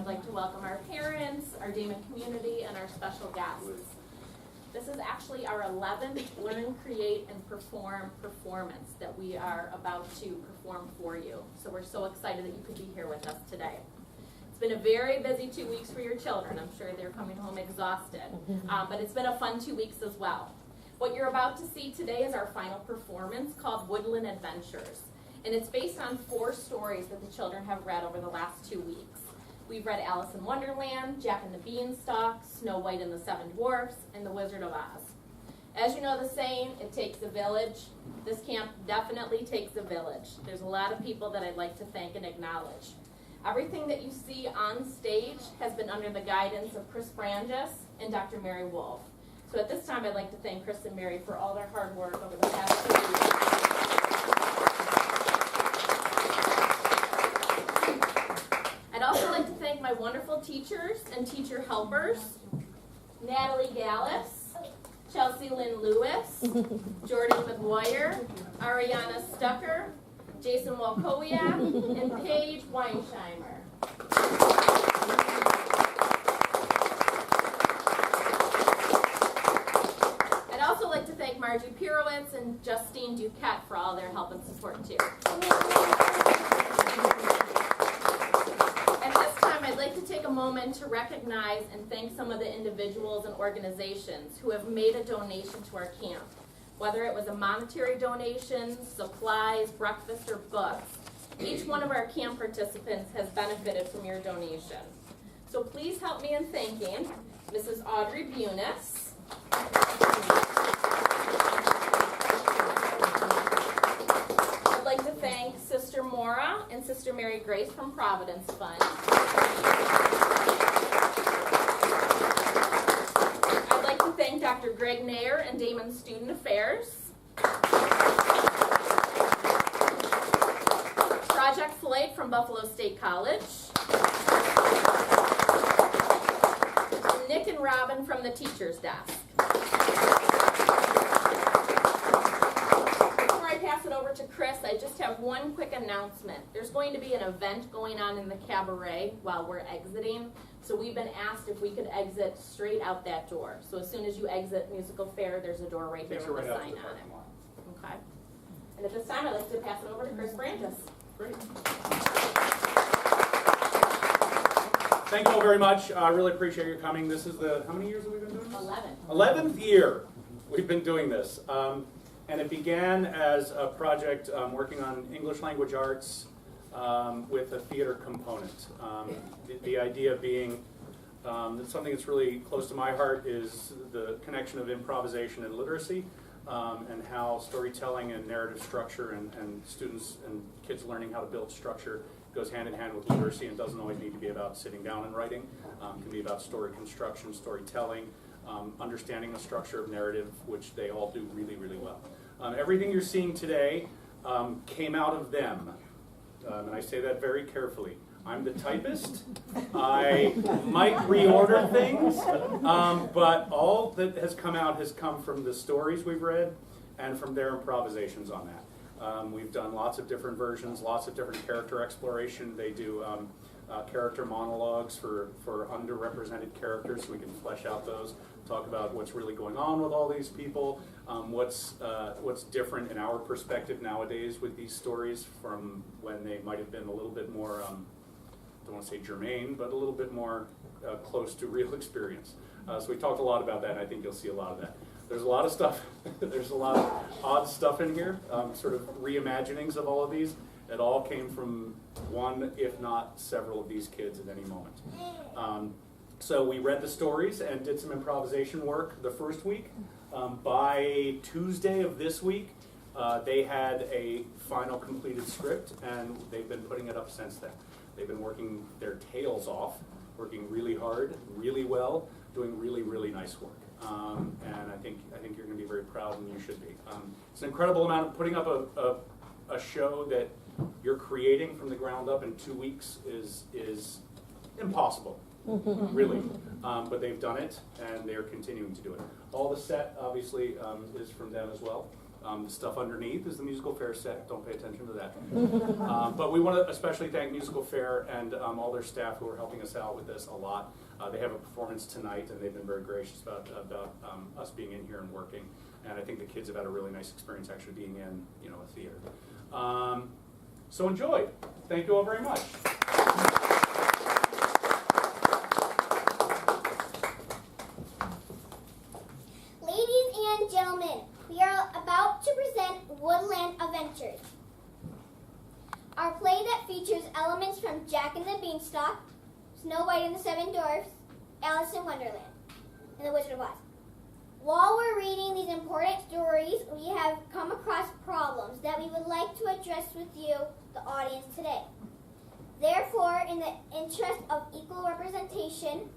I'd like to welcome our parents, our Daemen community, and our special guests. This is actually our 11th Learn, Create, and Perform performance that we are about to perform for you. So we're so excited that you could be here with us today. It's been a very busy 2 weeks for your children. I'm sure they're coming home exhausted, but it's been a fun 2 weeks as well. What you're about to see today is our final performance called Woodland Adventures. And it's based on 4 stories that the children have read over the last 2 weeks. We've read Alice in Wonderland, Jack and the Beanstalk, Snow White and the Seven Dwarfs, and The Wizard of Oz. As you know the saying, it takes a village. This camp definitely takes a village. There's a lot of people that I'd like to thank and acknowledge. Everything that you see on stage has been under the guidance of Chris Branges and Dr. Mary Wolf. So at this time, I'd like to thank Chris and Mary for all their hard work over the past 2 weeks. I'd also like to thank my wonderful teachers and teacher helpers, Natalie Gallus, Chelsea Lynn Lewis, Jordan McGuire, Ariana Stucker, Jason Walkowiak, and Paige Weinsheimer. I'd also like to thank Margie Pirowitz and Justine Duquette for all their help and support too. At this time, I'd like to take a moment to recognize and thank some of the individuals and organizations who have made a donation to our camp. Whether it was a monetary donation, supplies, breakfast, or books, each one of our camp participants has benefited from your donation. So please help me in thanking Mrs. Audrey Bunis, I'd like to thank Sister Maura and Sister Mary Grace from Providence Fund. I'd like to thank Dr. Greg Nair and Daemen Student Affairs. Project Flight from Buffalo State College. And Nick and Robin from the Teacher's Desk. Before I pass it over to Chris, I just have one quick announcement. There's going to be an event going on in the cabaret while we're exiting. So we've been asked if we could exit straight out that door. So as soon as you exit Musical Fair, there's a door right here with a sign on it. Okay. And at this time, I'd like to pass it over to Chris Branges. Great. Thank you all very much. I really appreciate your coming. This is the, how many years have we been doing this? 11th year we've been doing this. And it began as a project working on English language arts with a theater component. The idea being that something that's really close to my heart is the connection of improvisation and literacy, and how storytelling and narrative structure and students and kids learning how to build structure goes hand in hand with literacy and doesn't always need to be about sitting down and writing. It can be about story construction, storytelling, understanding the structure of narrative, which they all do really, really well. Everything you're seeing today came out of them. And I say that very carefully. I'm the typist. I might reorder things, but all that has come out has come from the stories we've read and from their improvisations on that. We've done lots of different versions, lots of different character exploration. They do character monologues for underrepresented characters, so we can flesh out those, talk about what's really going on with all these people, what's different in our perspective nowadays with these stories from when they might have been a little bit more, I don't want to say germane, but a little bit more close to real experience. So we talked a lot about that, and I think you'll see a lot of that. There's a lot of stuff, there's a lot of odd stuff in here, sort of reimaginings of all of these. It all came from one, if not several of these kids at any moment. So we read the stories and did some improvisation work the first week. By Tuesday of this week, they had a final completed script, and they've been putting it up since then. They've been working their tails off, working really hard, really well, doing really, really nice work. And I think you're going to be very proud, and you should be. It's an incredible amount of putting up a show that you're creating from the ground up in 2 weeks is impossible, really. But they've done it, and they're continuing to do it. All the set, obviously, is from them as well. The stuff underneath is the musical fair set. Don't pay attention to that. But we want to especially thank Musical Fair and all their staff who are helping us out with this a lot. They have a performance tonight, and they've been very gracious about us being in here and working. And I think the kids have had a really nice experience actually being in, a theater. So enjoy. Thank you all very much. Ladies and gentlemen, we are about to present Woodland Adventures, our play that features elements from Jack and the Beanstalk, Snow White and the Seven Dwarfs, Alice in Wonderland, and The Wizard of Oz. While we're reading these important stories, we have come across problems that we would like to address with you, the audience, today. Therefore, in the interest of equal representation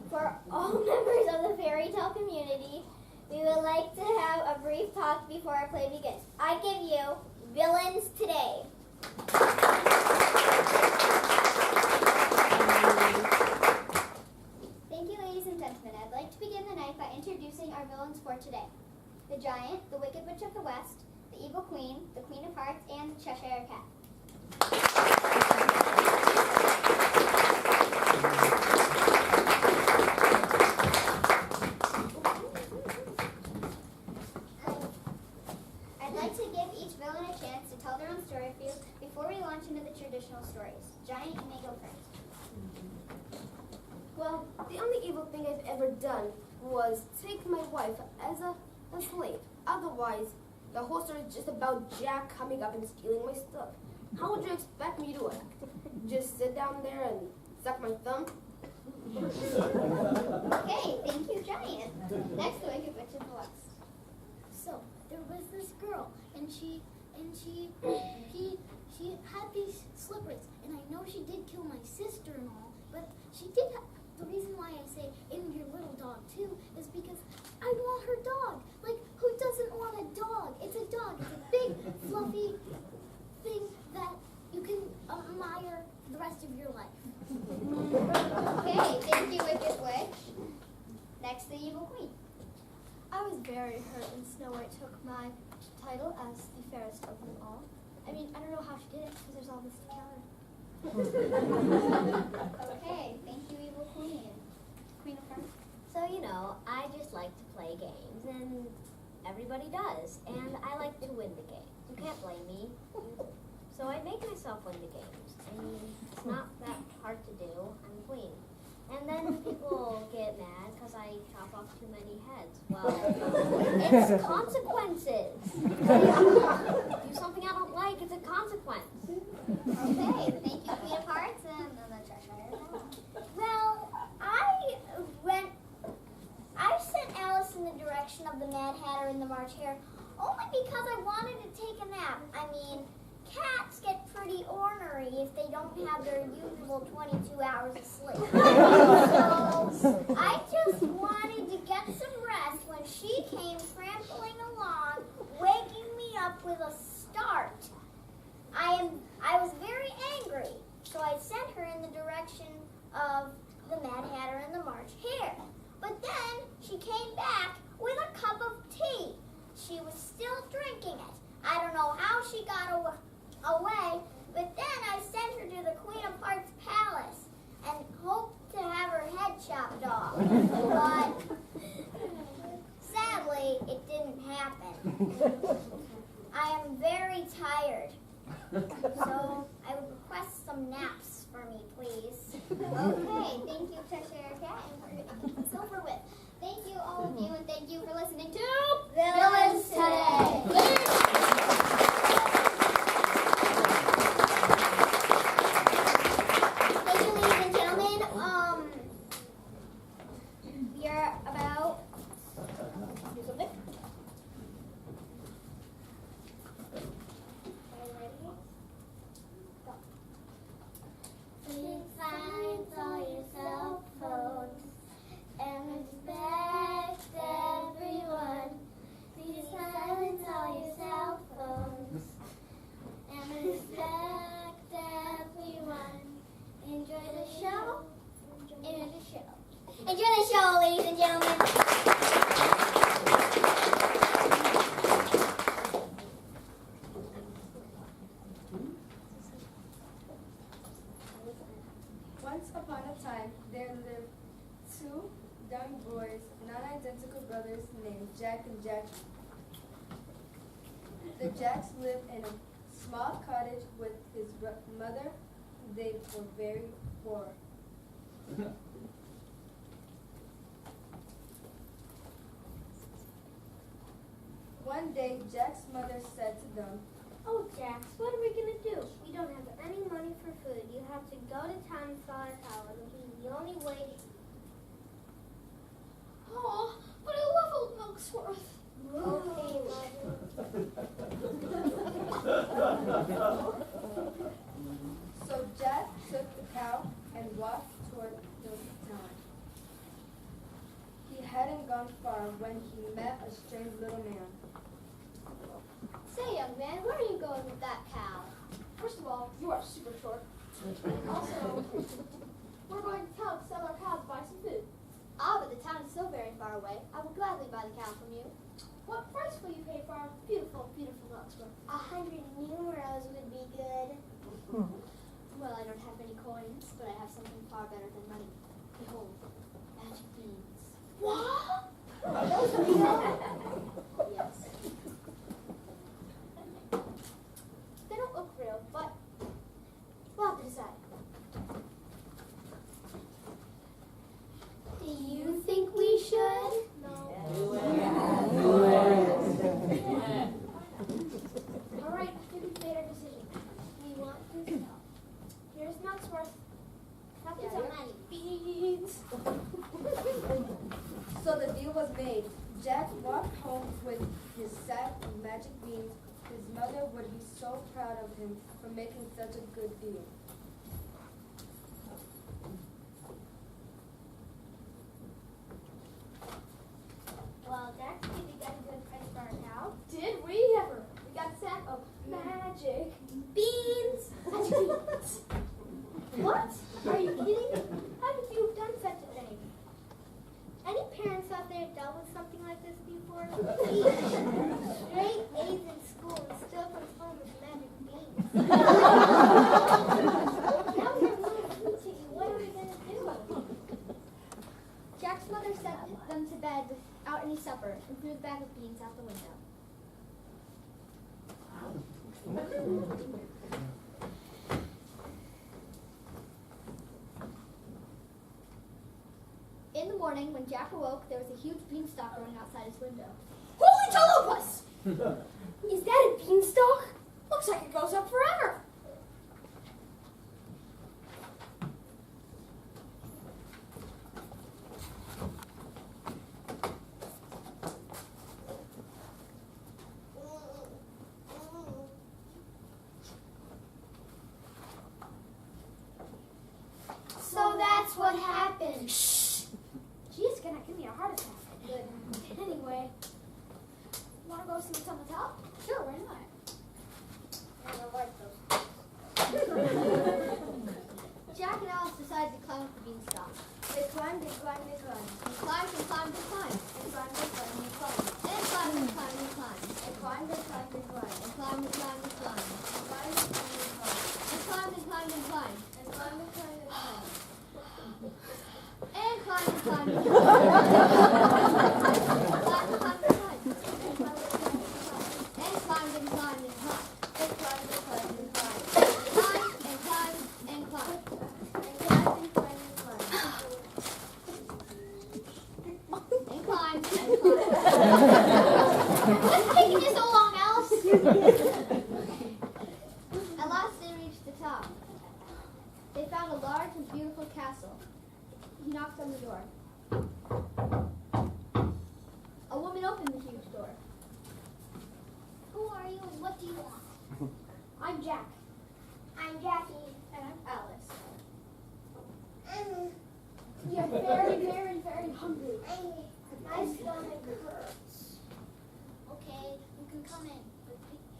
for all members of the fairy tale community, we would like to have a brief talk before our play begins. I give you Villains Today. Thank you, ladies and gentlemen. I'd like to begin the night by introducing our villains for today. The Giant, the Wicked Witch of the West, the Evil Queen, the Queen of Hearts, and the Cheshire Cat. I'd like to give each villain a chance to tell their own story before we launch into the traditional stories. Giant, you may go first. Well, the only evil thing I've ever done was take my wife as a slave. Otherwise, the whole story is just about Jack coming up and stealing my stuff. How would you expect me to act? Just sit down there and suck my thumb? Okay, thank you, Giant. Next, the Wicked Witch of the West. So there was this girl, and she had these slippers, and I know she did kill my sister and all, but she did have, the reason why I say in your little dog too is because I want her dog. Like, who doesn't want a dog? It's a dog. It's a big, fluffy thing that you can admire the rest of your life. Okay, thank you, Wicked Witch. Next, the Evil Queen. I was very hurt when Snow White took my title as the fairest of them all. I mean, I don't know how she did it because there's all this to counter. Okay, thank you, Evil Queen. Queen of Hearts. So, I just like to play games, and everybody does, and I like to win the game. You can't blame me. So I make myself win the games. I mean, it's not that hard to do. I'm a queen. And then people get mad because I chop off too many heads. Well, it's consequences. Do something I don't like, it's a consequence. Okay, thank you, Queen of Hearts, and then the Cheshire Cat. Well, I sent Alice in the direction of the Mad Hatter and the March Hare only because I wanted to take a nap. I mean, cats get pretty ornery if they don't have their usual 22 hours of sleep. So I just wanted to get some rest when she came trampling along, waking me up with a start. I was very angry, so I sent her in the direction of the Mad Hatter and the March Hare. But then she came back with a cup of tea. She was still drinking it. I don't know how she got away, but then I sent her to the Queen of Hearts palace and hoped to have her head chopped off. But sadly, it didn't happen. I am very tired, so I would request some naps for me, please. Okay, thank you, Cheshire Cat, and we're going to get this over with. Thank you, all of you, and thank you for listening to Villains Today. Thank you, ladies and gentlemen. We are about to do something. Are you ready? Go. Find for yourself, oh. Once upon a time, there lived two young boys, non-identical brothers named Jack and Jackie. The Jacks lived in a small cottage with his mother. They were very poor. One day, Jack's mother said to them, Oh, Jax, what are we going to do? We don't have any money for food. You have to go to town and sell our cow. It'll be the only way to eat. Oh, but I love old Milksworth. Okay, So Jack took the cow and walked toward the town. He hadn't gone far when he met a strange little man. Say, young man, where are you going with that cow? First of all, you are super short. And also, we're going to town to sell our cow to buy some food. Ah, but the town is so very far away. I will gladly buy the cow from you. What price will you pay for our beautiful, beautiful Milksworth? 100 numerals would be good. Well, I don't have any coins, but I have something far better than money. Behold, magic beans. What? Those are real? Yes. They don't look real, but we'll have to decide. Do you think we should? No. All right, I think we've made our decision. We want to sell. Here's Milksworth. Nothing so many beans. So the deal was made. Jack walked home with his sack of magic beans. His mother would be so proud of him for making such a good deal. Well, Jack, did we get a good price for our cow? Did we ever? We got a sack of magic beans. Magic beans. What? Are you kidding? How could you have done such a thing? Any parents out there dealt with something like this before? Straight A's in school and still comes home with magic beans. Now we're little teaching. What are we going to do? Jack's mother sent them to bed without any supper and threw the bag of beans out the window. In the morning, when Jack awoke, there was a huge beanstalk growing outside his window. Holy Tolopus! Is that a beanstalk? Looks like it goes up forever. So that's what happened. Shh! She's gonna give me a heart attack. Good. Anyway, wanna go see what's on the top? Sure, why not? I don't like those. Jack and Alice decided to climb up the beanstalk. They climbed, they climbed, they climbed. They climbed and climbed and climbed. They climbed, they climbed, they climbed. And climbed and climbed and climbed. They climbed, they climbed, they climbed. And climbed and climbed and climbed. They climbed, they climbed, they climbed. And climbed and climbed and climbed. And climbed, they climbed, they climbed. And climbed and climbed and climbed. And climbed and climbed and climbed. And climbed and climbed and climbed. They climbed, they climbed, they climbed. Climbed and climbed and climbed. And climbed, and climbed, and climbed. And climbed and climbed. What's taking you so long, Alice? At last they reached the top. They found a large and beautiful castle. He knocked on the door. A woman opened the huge door. Who are you and what do you want? I'm Jack. I'm Jackie. And I'm Alice. Mm, We are very, very, very hungry. my stomach hurts. Okay, you can come in,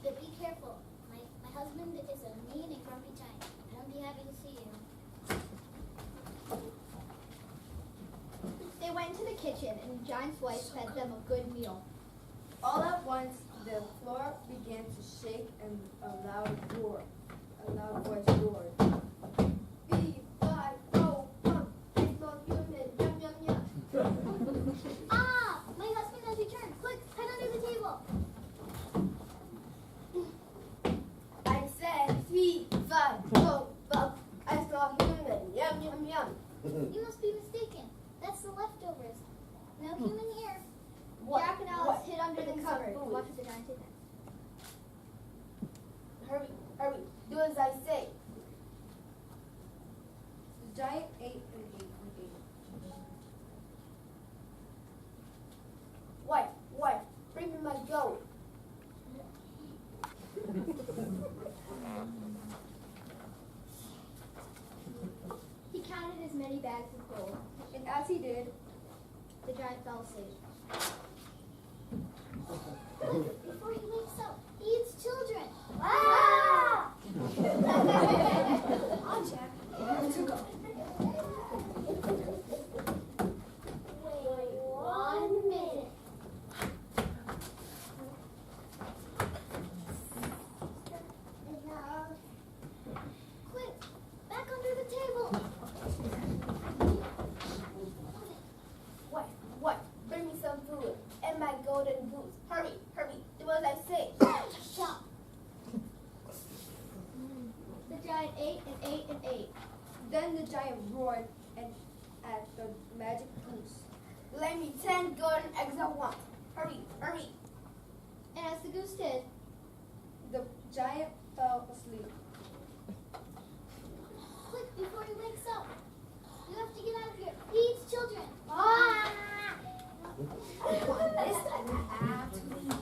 but be careful. My husband is a mean and grumpy giant. I don't be happy to see you. They went into the kitchen and the giant's wife fed them a good meal. All at once, the floor began to shake and a loud voice roared. B-5-O, You must be mistaken. That's the leftovers. No human here. Jack and Alice hid under the cupboard to watch the giant take them. Hurry, hurry, do as I say. The giant ate and ate and ate. Wife, bring me my goat. He counted as many bags of gold. And as he did, The giant fell asleep. Before he wakes up, he eats children. Ah! On, Jack. To go. Wait 1 minute. Quick, back under the table. Wife, bring me some food and my golden goose. Hurry, do as I say. Stop. The giant ate and ate and ate. then the giant roared and at the magic goose. Lay me 10 golden eggs at once. Hurry. And as the goose did, The giant fell asleep. Quick, before he wakes up. You have to get out of here. He eats children. This time I have to leave.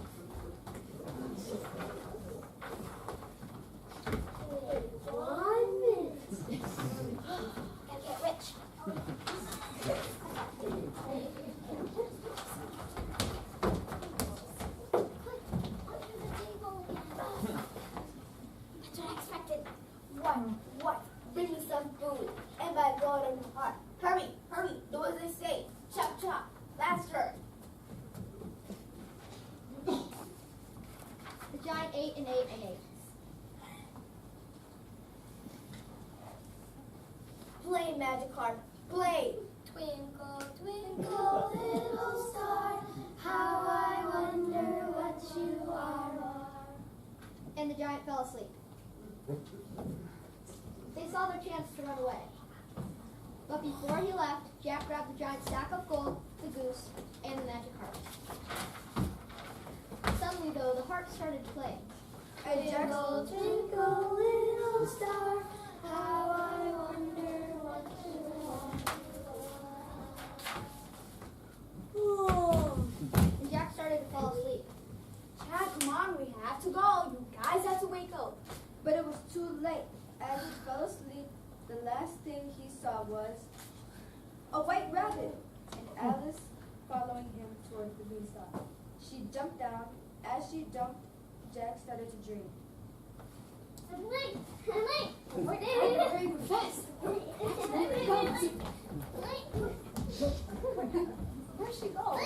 Wait 1 minute. Gotta get rich. Quick, under the table again. That's what I expected. Wife, bring me some food and my golden heart. Hurry, do as I say. Chop, faster. the giant ate and ate and ate. Play, magic harp, play. Twinkle, twinkle, little star, how I wonder what you are. And the giant fell asleep. They saw their chance to run away. But before he left, Jack grabbed the giant sack of gold, the goose, and the magic harp. Suddenly, though, the harp started playing. And Jack Twinkle, twinkle, little star, how I wonder what you are. And Jack started to fall asleep. Jack, come on, we have to go. You guys have to wake up. But it was too late. As he fell asleep, the last thing he saw was a white rabbit, and Alice following him toward the beanstalk. She jumped down. As she jumped, Jack started to dream. I'm late. We're dead. Very fast. Where'd she go?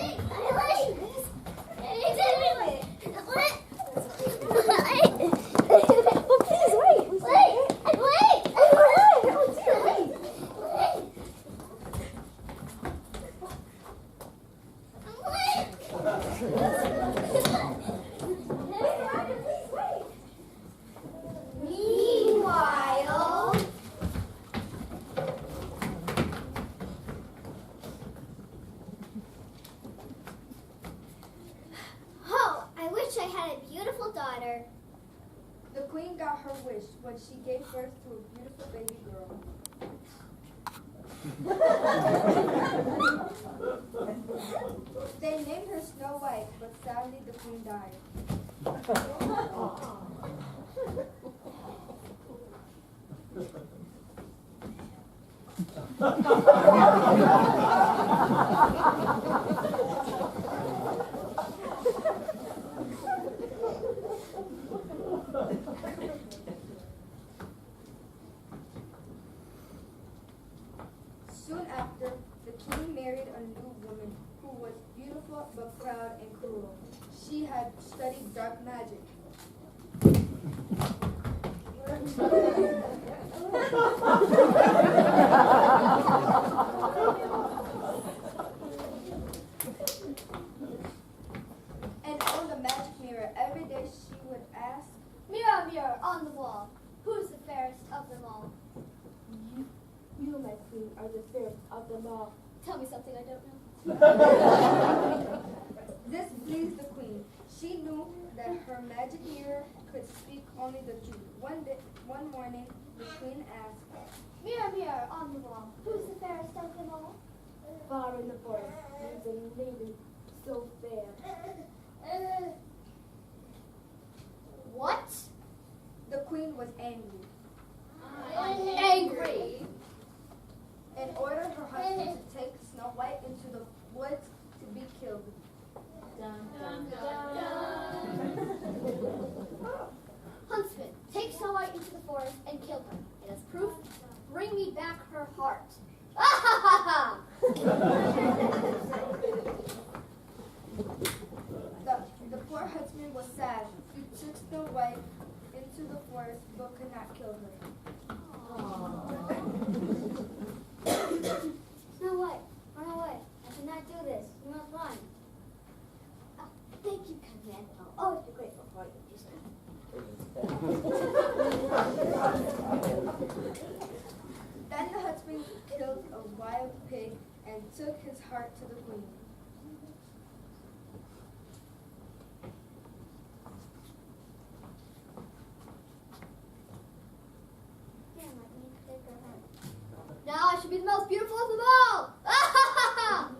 Meanwhile, oh, I wish I had a beautiful daughter. The queen got her wish when she gave birth to a beautiful baby girl. They named her Snow White, but sadly the queen died. Soon after, the king married a new woman who was beautiful but proud and cruel. She had studied dark magic. And on the magic mirror, every day she would ask, Mirror, mirror on the wall, who's the fairest of them all? You, my queen, are the fairest of them all. Tell me something I don't know. This pleased the queen. She knew that her magic mirror could speak only the truth. One morning, the queen asked, Mirror, mirror on the wall, who's the fairest of them all? Far in the forest lives a lady so fair. What? the queen was angry Angry. and ordered her husband to take Snow White into the woods to be killed. Dun, dun, Huntsman, take Snow White into the forest and kill her. And as proof, bring me back her heart. Ah ha ha ha! The poor huntsman was sad. He took Snow White into the forest but could not kill her. Snow White, run away. I cannot do this. You must run. Thank you, kind man. I'll always be grateful for you, you said. Then the husband killed a wild pig and took his heart to the queen. Now I should be the most beautiful of them all. Ah ha ha ha!